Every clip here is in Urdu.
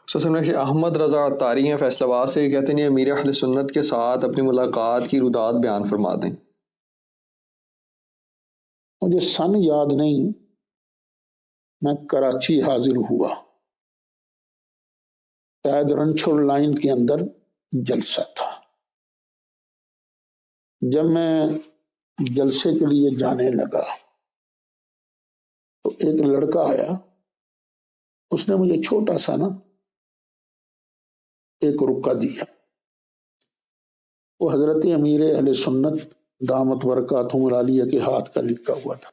سر احمد رضا عطاری ہیں فیصل آباد سے، کہتے ہیں امیر اہل سنت کے ساتھ اپنی ملاقات کی رودات بیان فرما دیں۔ مجھے سن یاد نہیں، میں کراچی حاضر ہوا، شاید رنچھوڑ لائن کے اندر جلسہ تھا۔ جب میں جلسے کے لیے جانے لگا تو ایک لڑکا آیا، اس نے مجھے چھوٹا سا نا ایک رکا دیا، وہ حضرت امیر اہل سنت دامت برکاتہم العالیہ کے ہاتھ کا لکھا ہوا تھا۔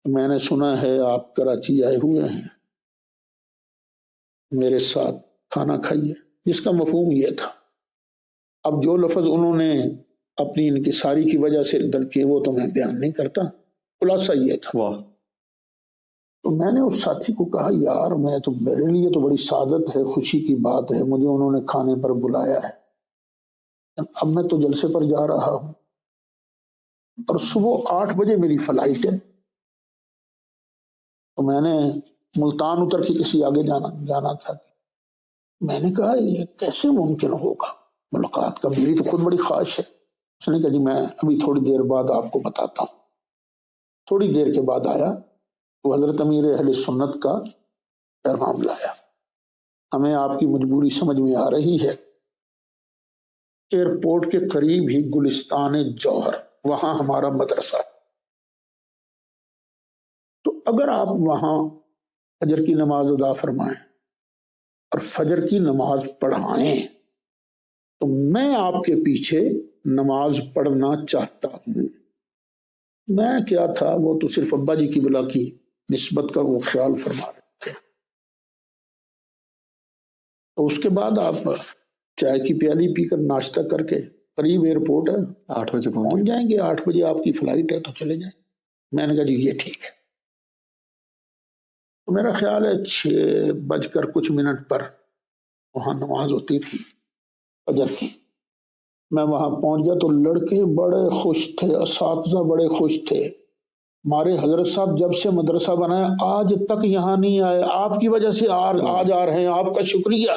میں نے سنا ہے آپ کراچی آئے ہوئے ہیں، میرے ساتھ کھانا کھائیے، جس کا مفہوم یہ تھا۔ اب جو لفظ انہوں نے اپنی انکساری کی وجہ سے درج کیے وہ تو میں بیان نہیں کرتا، خلاصہ یہ تھا۔ تو میں نے اس ساتھی کو کہا یار میں تو، میرے لیے تو بڑی سعادت ہے، خوشی کی بات ہے، مجھے انہوں نے کھانے پر بلایا ہے، اب میں تو جلسے پر جا رہا ہوں اور صبح 8 بجے میری فلائٹ ہے، تو میں نے ملتان اتر کے کسی آگے جانا تھا۔ میں نے کہا یہ کیسے ممکن ہوگا ملاقات کا، میری تو خود بڑی خواہش ہے۔ اس نے کہا جی میں ابھی تھوڑی دیر بعد آپ کو بتاتا ہوں۔ تھوڑی دیر کے بعد آیا تو حضرت امیر اہل سنت کا پیغام لایا، ہمیں آپ کی مجبوری سمجھ میں آ رہی ہے، ایئرپورٹ کے قریب ہی گلستان جوہر، وہاں ہمارا مدرسہ، تو اگر آپ وہاں فجر کی نماز ادا فرمائیں اور فجر کی نماز پڑھائیں تو میں آپ کے پیچھے نماز پڑھنا چاہتا ہوں۔ میں کیا تھا، وہ تو صرف ابا جی کی بلا کی نسبت کا وہ خیال فرما رہے تھے۔ تو اس کے بعد آپ چائے کی پیالی پی کر ناشتہ کر کے، قریب ایئرپورٹ ہے، 8 بجے پہنچ جائیں گے، 8 بجے آپ کی فلائٹ ہے تو چلے جائیں۔ میں نے کہا جی یہ ٹھیک ہے۔ تو میرا خیال ہے 6:00 پر وہاں نماز ہوتی تھی فجر کی، میں وہاں پہنچ گیا تو لڑکے بڑے خوش تھے، اساتذہ بڑے خوش تھے، ہمارے حضرت صاحب جب سے مدرسہ بنایا آج تک یہاں نہیں آئے، آپ کی وجہ سے آج آ رہے ہیں، آپ کا شکریہ۔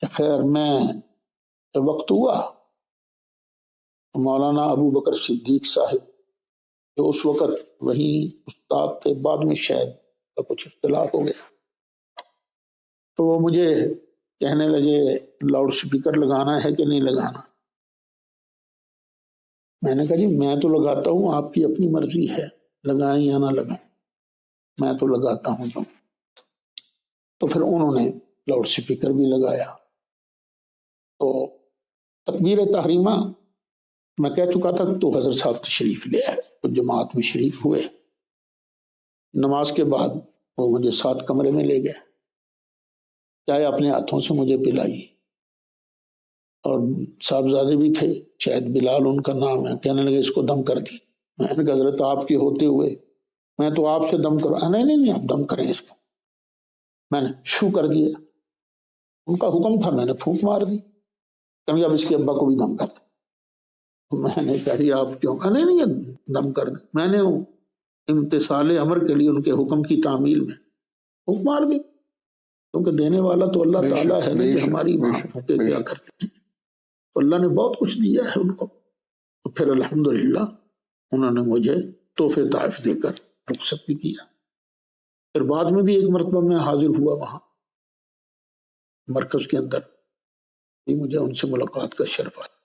خیر میں وقت ہوا، مولانا ابو بکر صدیق صاحب جو اس وقت وہیں استاد تھے، بعد میں شاید کچھ اختلاف ہو گیا، تو وہ مجھے کہنے لگے لاؤڈ سپیکر لگانا ہے کہ نہیں لگانا۔ میں نے کہا جی میں تو لگاتا ہوں، آپ کی اپنی مرضی ہے، لگائیں یا نہ لگائیں، میں تو لگاتا ہوں۔ تو پھر انہوں نے لاؤڈ سپیکر بھی لگایا، تو تکبیر تحریمہ میں کہہ چکا تھا تو حضرت صاحب تشریف لے آئے، تو جماعت میں شریک ہوئے۔ نماز کے بعد وہ مجھے ساتھ کمرے میں لے گئے، چائے اپنے ہاتھوں سے مجھے پلائی، اور صاحبزادے بھی تھے، شاید بلال ان کا نام ہے، کہنے لگے اس کو دم کر دی۔ میں نے کہا حضرت آپ کے ہوتے ہوئے میں تو آپ سے دم کروں، نہیں آپ دم کریں اس کو۔ میں نے شو کر دیا، ان کا حکم تھا، میں نے پھونک مار دی، کہ اب اس کے ابا کو بھی دم کر دیں۔ میں نے کہا جی آپ کیوں؟ نہیں دم کر دیں۔ میں نے امتثال امر کے لیے ان کے حکم کی تعمیل میں پھونک مار دی، کیونکہ دینے والا تو اللہ تعالیٰ ہے نا، کہ ہماری ماں کے کیا کرتے ہیں، تو اللہ نے بہت کچھ دیا ہے ان کو۔ تو پھر الحمدللہ انہوں نے مجھے تحفے طائف دے کر رخصت بھی کیا۔ پھر بعد میں بھی ایک مرتبہ میں حاضر ہوا وہاں مرکز کے اندر، مجھے ان سے ملاقات کا شرف آیا۔